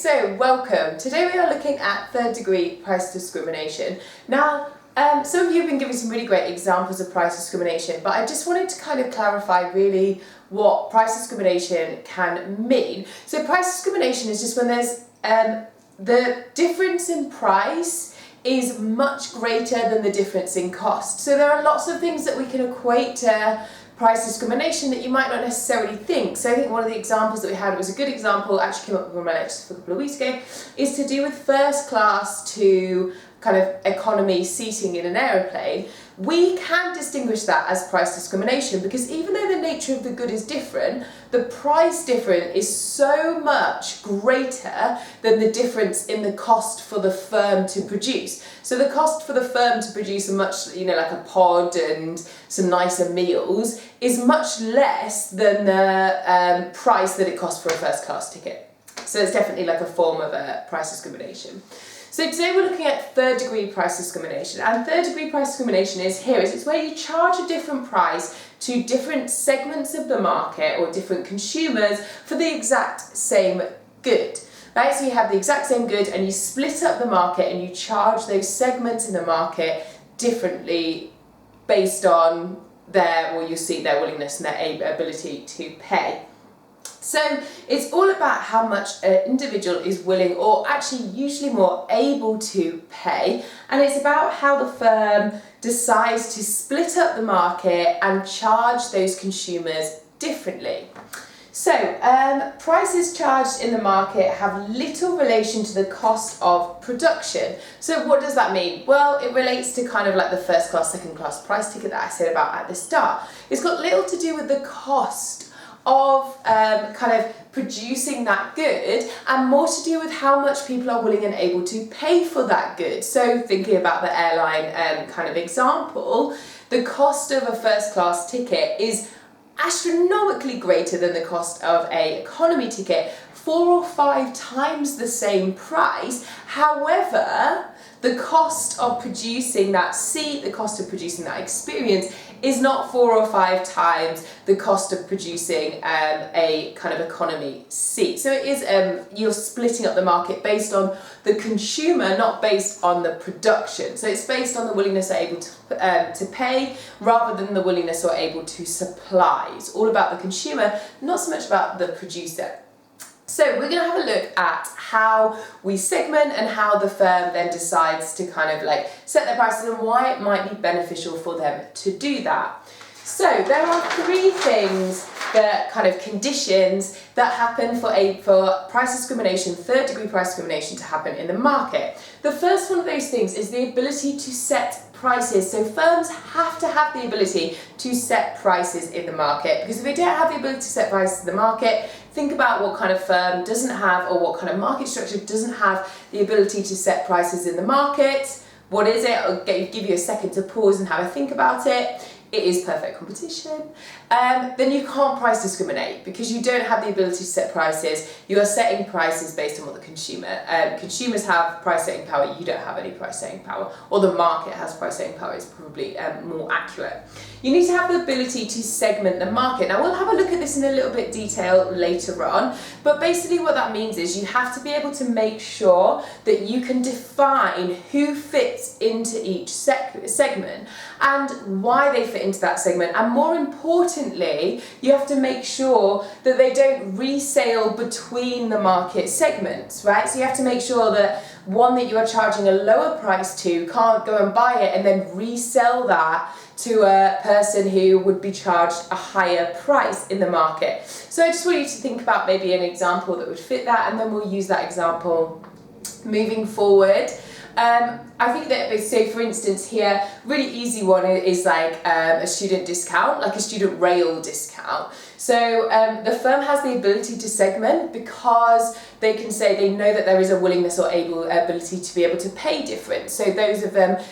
so welcome. Today we are looking at third-degree price discrimination. Now, some of you have been giving some really great examples of price discrimination, but I just wanted to kind of clarify really what price discrimination can mean. So price discrimination is just when there's the difference in price is much greater than the difference in cost. So there are lots of things that we can equate to price discrimination that you might not necessarily think. So I think one of the examples that we had, it was a good example, actually came up with my lectures a couple of weeks ago, is to do with first class to kind of economy seating in an aeroplane. We can distinguish that as price discrimination because even though the nature of the good is different, the price difference is so much greater than the difference in the cost for the firm to produce. So the cost for the firm to produce a much, like a pod and some nicer meals is much less than the price that it costs for a first class ticket. So it's definitely like a form of price discrimination. So today we're looking at third degree price discrimination, and third degree price discrimination it's where you charge a different price to different segments of the market or different consumers for the exact same good. Right? So you have the exact same good and you split up the market and you charge those segments in the market differently based on their willingness and their ability to pay. So it's all about how much an individual is willing, or actually usually more able to pay, and it's about how the firm decides to split up the market and charge those consumers differently. So prices charged in the market have little relation to the cost of production. So what does that mean? Well, it relates to kind of like the first class, second class price ticket that I said about at the start. It's got little to do with the cost of kind of producing that good and more to do with how much people are willing and able to pay for that good. So thinking about the airline kind of example, the cost of a first class ticket is astronomically greater than the cost of an economy ticket, 4 or 5 times the same price. However, the cost of producing that seat, the cost of producing that experience is not 4 or 5 times the cost of producing a kind of economy seat. So it is, you're splitting up the market based on the consumer, not based on the production. So it's based on the willingness or able to pay rather than the willingness or able to supply. It's all about the consumer, not so much about the producer. So we're going to have a look at how we segment and how the firm then decides to kind of like set their prices and why it might be beneficial for them to do that. So there are 3 things, that kind of conditions that happen for price discrimination, third degree price discrimination to happen in the market. The first one of those things is the ability to set prices. So firms have to have the ability to set prices in the market, because if they don't have the ability to set prices in the market, think about what kind of firm doesn't have, or what kind of market structure doesn't have the ability to set prices in the market. What is it? I'll give you a second to pause and have a think about it. It is perfect competition. Then you can't price discriminate because you don't have the ability to set prices. You are setting prices based on what the consumers have price setting power. You don't have any price setting power, or the market has price setting power is probably more accurate. You need to have the ability to segment the market. Now we'll have a look at this in a little bit detail later on, but basically what that means is you have to be able to make sure that you can define who fits into each segment and why they fit into that segment, and more importantly, you have to make sure that they don't resale between the market segments, right? So you have to make sure that one that you are charging a lower price to can't go and buy it and then resell that to a person who would be charged a higher price in the market. So I just want you to think about maybe an example that would fit that, and then we'll use that example moving forward. I think that, so for instance here, really easy one is like a student discount, like a student rail discount. So the firm has the ability to segment because they can say they know that there is a willingness or ability to be able to pay difference. So those of them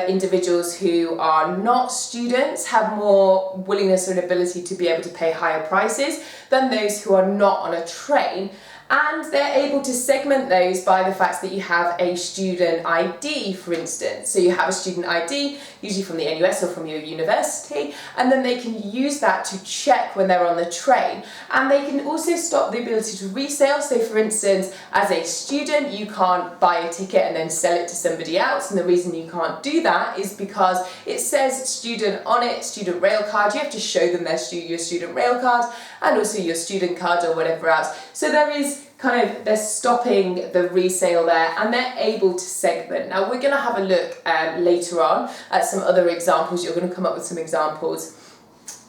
individuals who are not students have more willingness or ability to be able to pay higher prices than those who are not on a train. And they're able to segment those by the fact that you have a student ID, for instance. So you have a student ID, usually from the NUS or from your university, and then they can use that to check when they're on the train. And they can also stop the ability to resale. So for instance, as a student, you can't buy a ticket and then sell it to somebody else, and the reason you can't do that is because it says student on it, student rail card. You have to show them your student rail card and also your student card or whatever else. So they're stopping the resale there, and they're able to segment. Now we're going to have a look later on at some other examples. You're going to come up with some examples.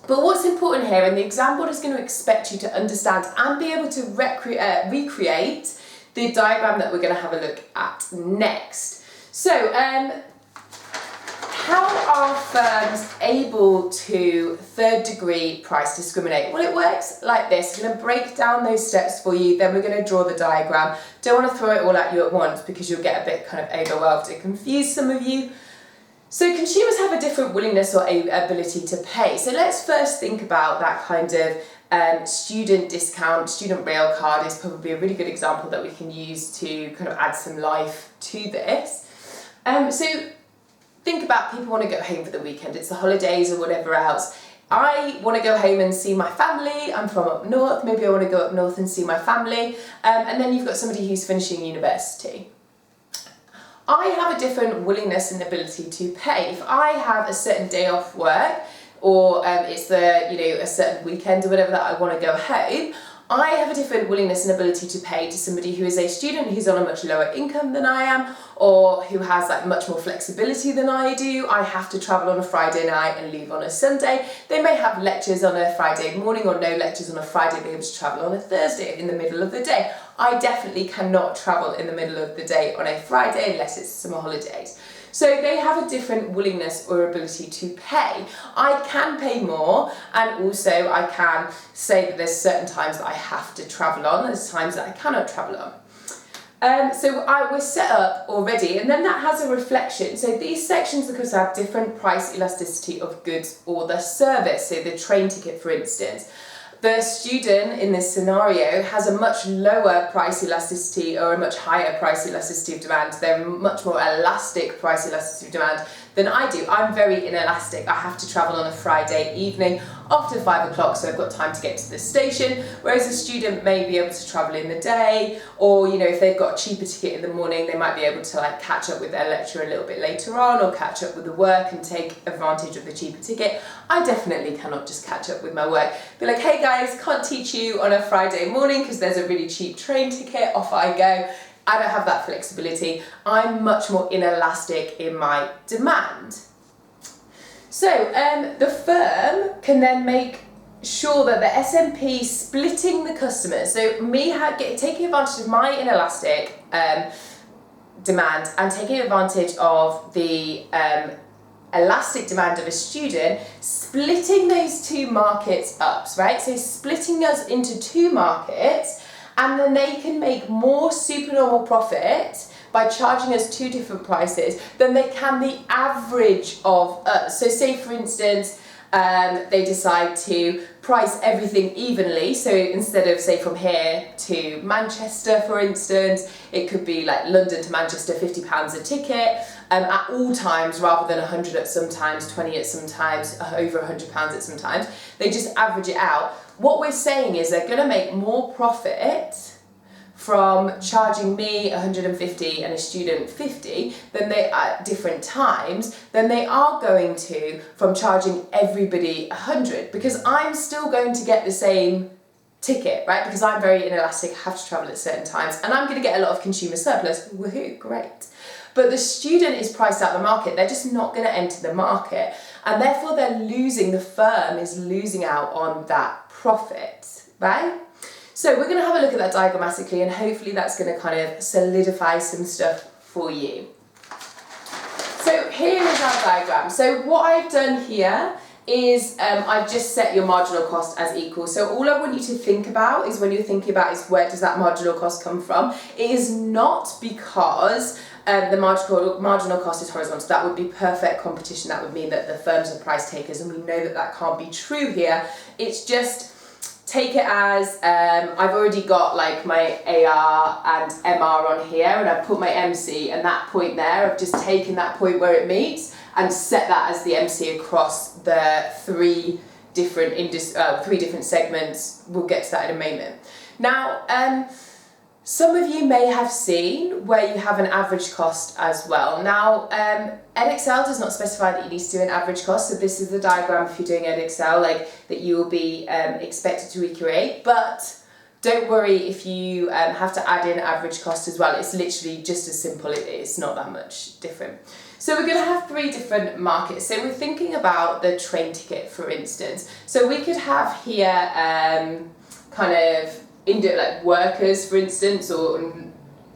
But what's important here, and the exam board is going to expect you to understand and be able to recreate the diagram that we're going to have a look at next. So, how are firms able to third-degree price discriminate? Well, it works like this. I'm going to break down those steps for you, then we're going to draw the diagram. Don't want to throw it all at you at once because you'll get a bit kind of overwhelmed and confuse some of you. So consumers have a different willingness or ability to pay. So let's first think about that kind of student discount. Student rail card is probably a really good example that we can use to kind of add some life to this. So think about people want to go home for the weekend, it's the holidays or whatever else. I want to go home and see my family, I'm from up north, maybe I want to go up north and see my family, and then you've got somebody who's finishing university. I have a different willingness and ability to pay. If I have a certain day off work, or it's a certain weekend or whatever that I want to go home, I have a different willingness and ability to pay to somebody who is a student who's on a much lower income than I am, or who has much more flexibility than I do. I have to travel on a Friday night and leave on a Sunday. They may have lectures on a Friday morning or no lectures on a Friday, be able to travel on a Thursday in the middle of the day. I definitely cannot travel in the middle of the day on a Friday unless it's summer holidays. So they have a different willingness or ability to pay. I can pay more, and also I can say that there's certain times that I have to travel on, there's times that I cannot travel on. We're set up already, and then that has a reflection. So these sections, because have different price elasticity of goods or the service, so the train ticket for instance. The student in this scenario has a much lower price elasticity or a much higher price elasticity of demand. They're much more elastic price elasticity of demand than I do. I'm very inelastic. I have to travel on a Friday evening after 5 o'clock, so I've got time to get to the station, whereas a student may be able to travel in the day, or if they've got a cheaper ticket in the morning, they might be able to catch up with their lecture a little bit later on, or catch up with the work and take advantage of the cheaper ticket. I definitely cannot just catch up with my work. Be like, hey guys, can't teach you on a Friday morning because there's a really cheap train ticket, off I go. I don't have that flexibility. I'm much more inelastic in my demand. So the firm can then make sure that the SMP splitting the customers, so me taking advantage of my inelastic demand and taking advantage of the elastic demand of a student, splitting those two markets up, right? So splitting us into two markets, and then they can make more supernormal profit by charging us two different prices than they can the average of us. So say for instance, they decide to price everything evenly. So instead of say from here to Manchester, for instance, it could be like London to Manchester, £50 a ticket at all times, rather than 100 at some times, 20 at some times, over £100 at some times. They just average it out. What we're saying is they're going to make more profit from charging me 150 and a student 50 than they at different times than they are going to from charging everybody 100, because I'm still going to get the same ticket, right? Because I'm very inelastic, I have to travel at certain times, and I'm going to get a lot of consumer surplus. Woohoo, great. But the student is priced out of the market. They're just not going to enter the market, and therefore the firm is losing out on that profit, right? So we're going to have a look at that diagrammatically, and hopefully that's going to kind of solidify some stuff for you. So here is our diagram. So what I've done here is I've just set your marginal cost as equal. So all I want you to think about is, when you're thinking about, is where does that marginal cost come from? It is not because the marginal cost is horizontal. That would be perfect competition. That would mean that the firms are price takers, and we know that that can't be true here. It's just, take it as I've already got like my AR and MR on here, and I've put my MC and that point there. I've just taken that point where it meets and set that as the MC across the three different segments. We'll get to that in a moment. Now, some of you may have seen where you have an average cost as well. Now, Edexcel does not specify that you need to do an average cost, so this is the diagram if you're doing Edexcel, like that you will be expected to recreate, but don't worry if you have to add in average cost as well. It's literally just as simple. It's not that much different. So we're going to have three different markets. So we're thinking about the train ticket, for instance. So we could have here kind of like workers, for instance, or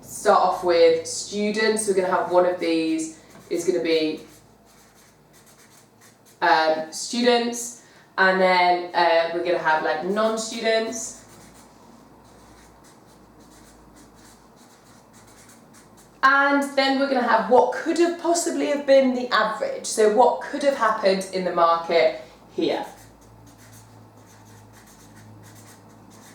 start off with students. We're going to have one of these is going to be students, and then we're going to have like non-students. And then we're going to have what could have possibly have been the average. So what could have happened in the market here.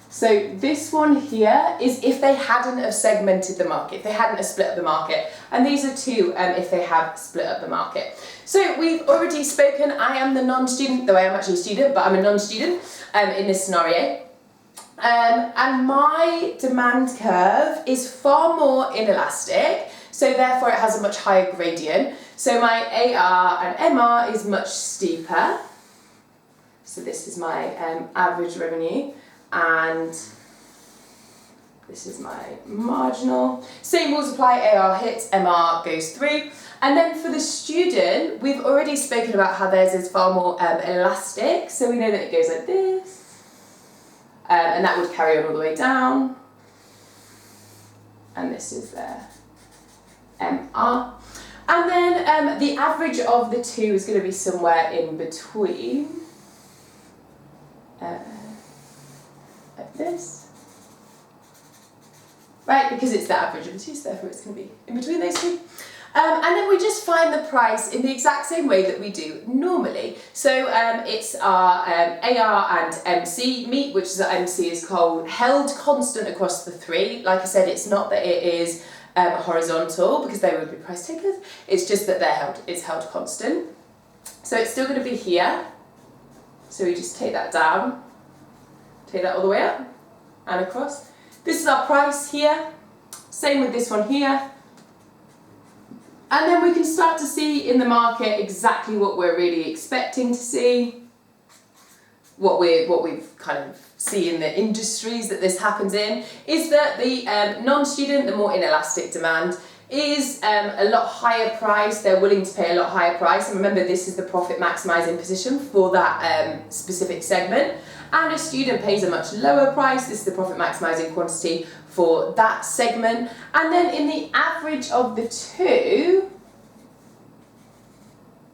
So this one here is if they hadn't have segmented the market, if they hadn't have split up the market. And these are two if they have split up the market. So we've already spoken, I am the non-student, though I am actually a student, but I'm a non-student in this scenario. And my demand curve is far more inelastic, so therefore it has a much higher gradient. So my AR and MR is much steeper. So this is my average revenue, and this is my marginal. Same rules apply, AR hits, MR goes through. And then for the student, we've already spoken about how theirs is far more elastic, so we know that it goes like this. And that would carry on all the way down. And this is their MR. And then the average of the two is going to be somewhere in between. Like this. Right, because it's the average of the two, so therefore it's going to be in between those two. And then we just find the price in the exact same way that we do normally. So it's our AR and MC meet, which is MC is called held constant across the three. Like I said, it's not that it is horizontal because they would be price takers. It's just that it's held constant. So it's still going to be here. So we just take that down, take that all the way up and across. This is our price here. Same with this one here. And then we can start to see in the market exactly what we're really expecting to see, what we've kind of see in the industries that this happens in, is that the non-student, the more inelastic demand, is a lot higher price. They're willing to pay a lot higher price. And remember, this is the profit maximizing position for that specific segment. And a student pays a much lower price. This is the profit maximizing quantity for that segment. And then in the average of the two,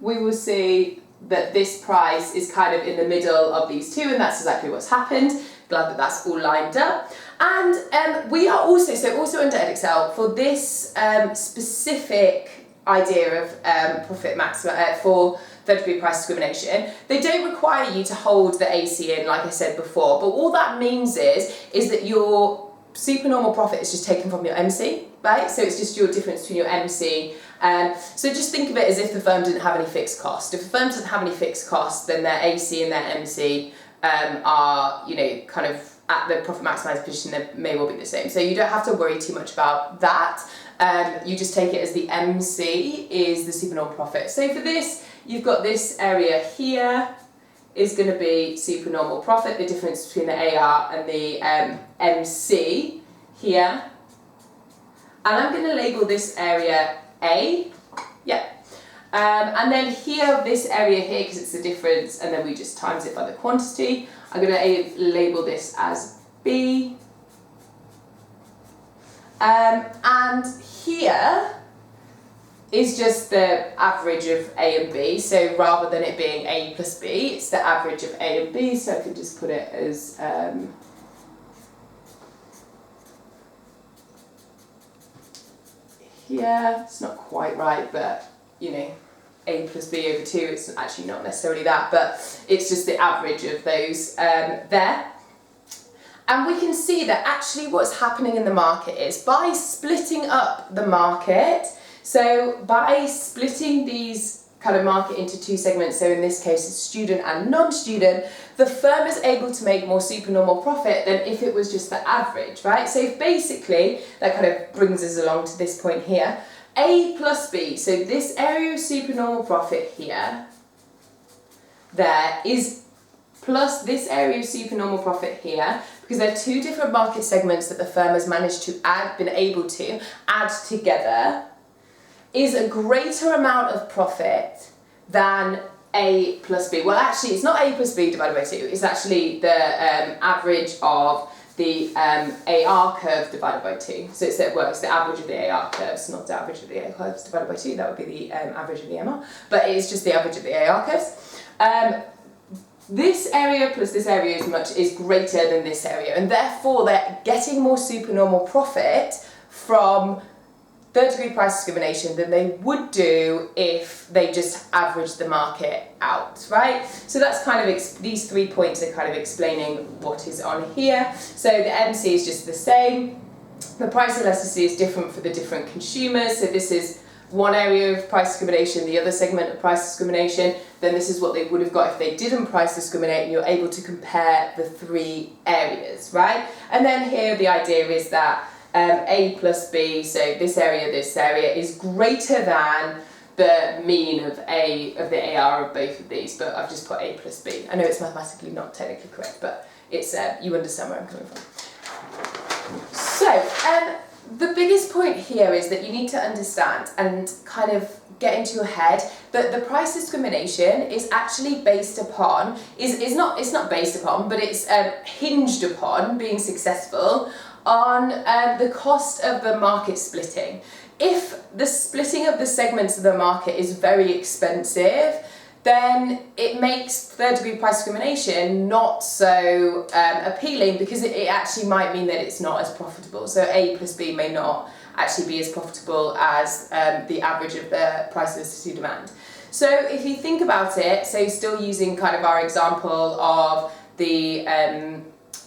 we will see that this price is kind of in the middle of these two, and that's exactly what's happened. Glad that that's all lined up. And we are also under Edexcel for this specific idea of profit maximum for third-degree price discrimination. They don't require you to hold the AC in, like I said before, but all that means is that your supernormal profit is just taken from your MC, right? So it's just your difference between your MC. So just think of it as if the firm didn't have any fixed cost. If the firm doesn't have any fixed costs, then their AC and their MC are, kind of at the profit maximised position. They may well be the same. So you don't have to worry too much about that. You just take it as the MC is the supernormal profit. So for this, you've got this area here is going to be supernormal profit, the difference between the AR and the MC here. And I'm going to label this area A. Yeah. And then here, this area here, because it's the difference, and then we just times it by the quantity. I'm going to label this as B. And here is just the average of A and B. So rather than it being A plus B, it's the average of A and B. So I can just put it as here. It's not quite right, but A plus B over 2, it's actually not necessarily that, but it's just the average of those there. And we can see that actually what's happening in the market is by splitting up the market, so by splitting these kind of market into two segments, so in this case it's student and non-student, the firm is able to make more supernormal profit than if it was just the average, right? So basically, that kind of brings us along to this point here. A plus B, so this area of supernormal profit here, there is plus this area of supernormal profit here, because they're two different market segments that the firm has managed to been able to add together, is a greater amount of profit than A plus B. Well, actually, it's not A plus B divided by 2. It's actually the average of the AR curve divided by 2. So it's the average of the AR curves, not the average of the AR curves divided by 2. That would be the average of the MR. But it's just the average of the AR curves. This area plus this area is greater than this area, and therefore they're getting more supernormal profit from third-degree price discrimination than they would do if they just averaged the market out, right? So that's kind of, these 3 points are kind of explaining what is on here. So the MC is just the same. The price elasticity is different for the different consumers. So this is one area of price discrimination, the other segment of price discrimination. Then this is what they would have got if they didn't price discriminate, and you're able to compare the 3 areas, right? And then here the idea is that A plus B, so this area, is greater than the mean of the AR of both of these, but I've just put A plus B. I know it's mathematically not technically correct, but it's you understand where I'm coming from. So, the biggest point here is that you need to understand and kind of get into your head that the price discrimination is actually based upon, it's not based upon, but it's hinged upon being successful on the cost of the market splitting. If the splitting of the segments of the market is very expensive, then it makes third-degree price discrimination not so appealing, because it actually might mean that it's not as profitable. So A plus B may not actually be as profitable as the average of the price elasticity demand. So if you think about it, so still using kind of our example of the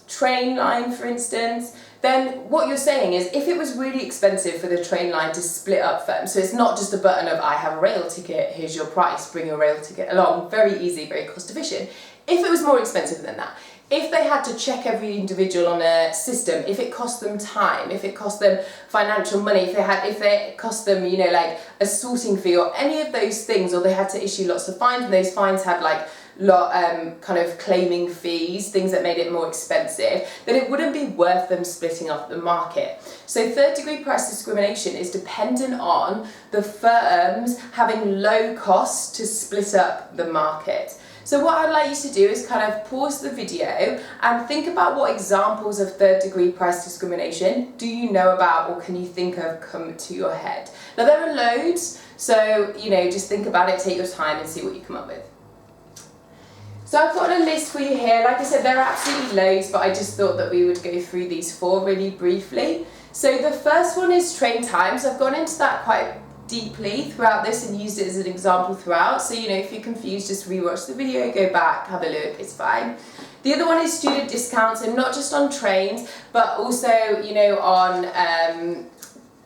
train line, for instance, then what you're saying is if it was really expensive for the train line to split up firms, so it's not just a button of I have a rail ticket, here's your price, bring your rail ticket along, very easy, very cost efficient. If it was more expensive than that, if they had to check every individual on a system, if it cost them time, if it cost them financial money, if it cost them, you know, like a sorting fee or any of those things, or they had to issue lots of fines, and those fines had like kind of claiming fees, things that made it more expensive, then it wouldn't be worth them splitting off the market. So third-degree price discrimination is dependent on the firms having low costs to split up the market. So what I'd like you to do is kind of pause the video and think about what examples of third-degree price discrimination do you know about or can you think of come to your head. Now there are loads, so you know, just think about it, take your time and see what you come up with. So I've got a list for you here. Like I said, there are absolutely loads, but I just thought that we would go through these 4 really briefly. So the first one is train times. I've gone into that quite deeply throughout this and used it as an example throughout. So, you know, if you're confused, just rewatch the video, go back, have a look, it's fine. The other one is student discounts, and not just on trains, but also, you know, on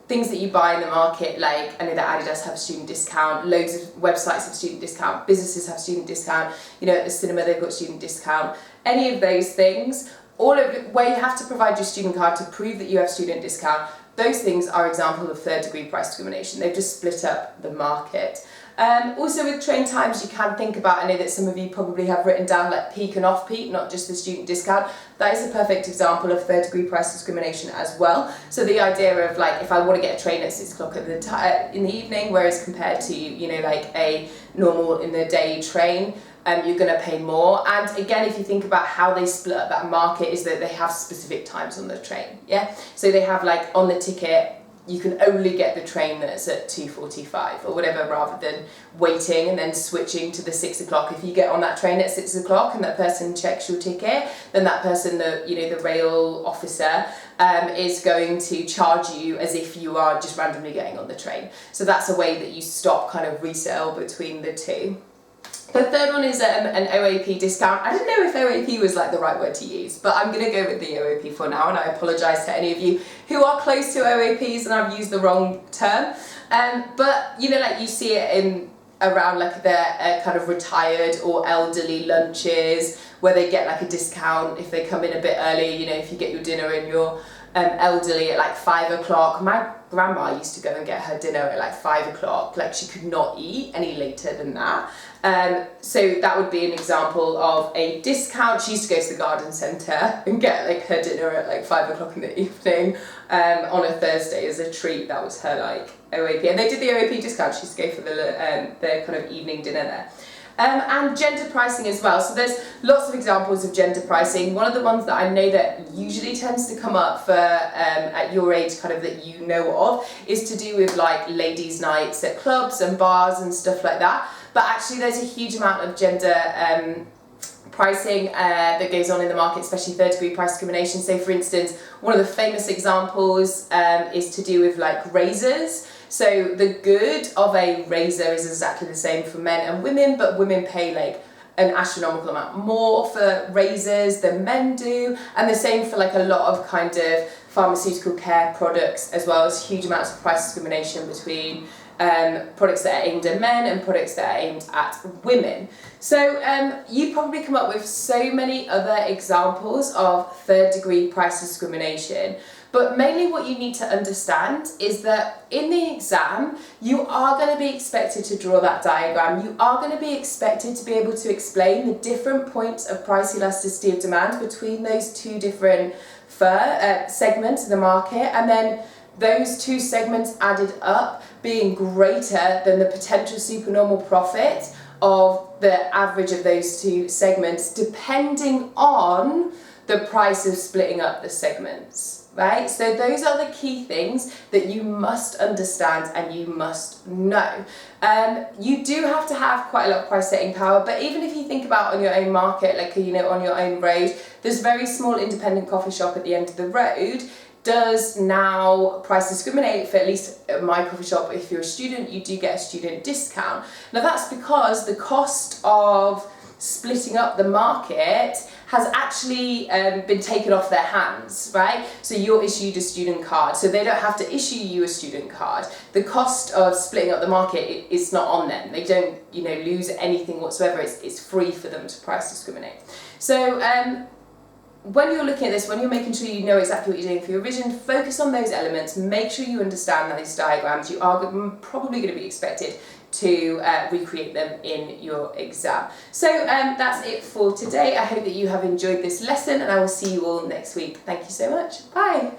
things that you buy in the market. Like I know that Adidas have student discount, loads of websites have student discount, businesses have student discount, you know, at the cinema they've got student discount, any of those things, all of it, where you have to provide your student card to prove that you have student discount, those things are examples of third-degree price discrimination. They've just split up the market. Also with train times, you can think about, I know that some of you probably have written down like peak and off-peak, not just the student discount. That is a perfect example of third-degree price discrimination as well. So the idea of like, if I want to get a train at 6 o'clock in the evening, whereas compared to, you know, like a normal in the day train, you're going to pay more. And again, if you think about how they split up that market, is that they have specific times on the train, yeah? So they have like on the ticket, you can only get the train that's at 2:45 or whatever, rather than waiting and then switching to the 6 o'clock. If you get on that train at 6 o'clock and that person checks your ticket, then that person, the rail officer, is going to charge you as if you are just randomly getting on the train. So that's a way that you stop kind of resale between the two. The third one is an OAP discount. I didn't know if OAP was like the right word to use, but I'm going to go with the OAP for now, and I apologise to any of you who are close to OAPs and I've used the wrong term. But you know, like you see it in around like their kind of retired or elderly lunches, where they get like a discount if they come in a bit early. You know, if you get your dinner and you're elderly at like 5 o'clock. My grandma used to go and get her dinner at like 5 o'clock. Like, she could not eat any later than that. So that would be an example of a discount. She used to go to the garden centre and get like her dinner at like 5 o'clock in the evening on a Thursday as a treat. That was her like OAP, and they did the OAP discount. She used to go for the kind of evening dinner there. And gender pricing as well. So there's lots of examples of gender pricing. One of the ones that I know that usually tends to come up for at your age, kind of that you know of, is to do with like ladies' nights at clubs and bars and stuff like that. But actually there's a huge amount of gender pricing that goes on in the market, especially third degree price discrimination. So for instance, one of the famous examples is to do with like razors. So the good of a razor is exactly the same for men and women, but women pay like an astronomical amount more for razors than men do, and the same for like a lot of kind of pharmaceutical care products as well. As huge amounts of price discrimination between products that are aimed at men and products that are aimed at women. So you probably come up with so many other examples of third degree price discrimination, but mainly what you need to understand is that in the exam you are going to be expected to draw that diagram. You are going to be expected to be able to explain the different points of price elasticity of demand between those two different segments of the market, and then those two segments added up being greater than the potential supernormal profit of the average of those two segments, depending on the price of splitting up the segments, right? So those are the key things that you must understand and you must know. You do have to have quite a lot of price setting power, but even if you think about on your own market, like, you know, on your own road, this very small independent coffee shop at the end of the road does now price discriminate for, at least at my coffee shop, if you're a student, you do get a student discount. Now that's because the cost of splitting up the market has actually been taken off their hands, right? So you're issued a student card, so they don't have to issue you a student card. The cost of splitting up the market is not on them. They don't, you know, lose anything whatsoever. It's free for them to price discriminate. So when you're looking at this, when you're making sure you know exactly what you're doing for your revision, focus on those elements, make sure you understand those diagrams. You are probably going to be expected to recreate them in your exam. So that's it for today. I hope that you have enjoyed this lesson, and I will see you all next week. Thank you so much. Bye.